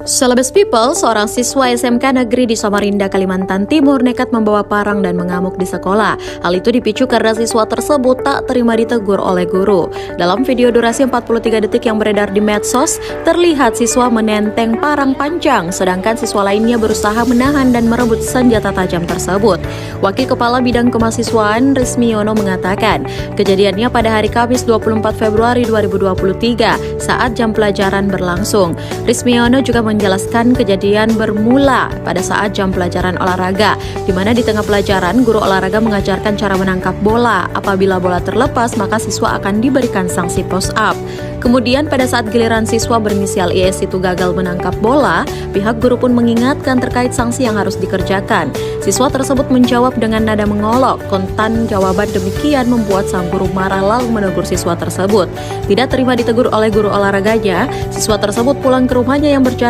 Celebes People, seorang siswa SMK Negeri di Samarinda, Kalimantan Timur nekat membawa parang dan mengamuk di sekolah. Hal itu dipicu karena siswa tersebut tak terima ditegur oleh guru. Dalam video durasi 43 detik yang beredar di medsos, terlihat siswa menenteng parang panjang, sedangkan siswa lainnya berusaha menahan dan merebut senjata tajam tersebut. Wakil Kepala Bidang Kemahasiswaan Rismiono mengatakan, kejadiannya pada hari Kamis 24 Februari 2023 saat jam pelajaran berlangsung. Rismiono juga menjelaskan kejadian bermula pada saat jam pelajaran olahraga, di mana di tengah pelajaran guru olahraga mengajarkan cara menangkap bola. Apabila bola terlepas, maka siswa akan diberikan sanksi push up. Kemudian pada saat giliran siswa berinisial IS itu gagal menangkap bola, pihak guru pun mengingatkan terkait sanksi yang harus dikerjakan. Siswa tersebut menjawab dengan nada mengolok. Kontan jawaban demikian membuat sang guru marah lalu menegur siswa tersebut. Tidak terima ditegur oleh guru olahraganya, siswa tersebut pulang ke rumahnya yang berjarak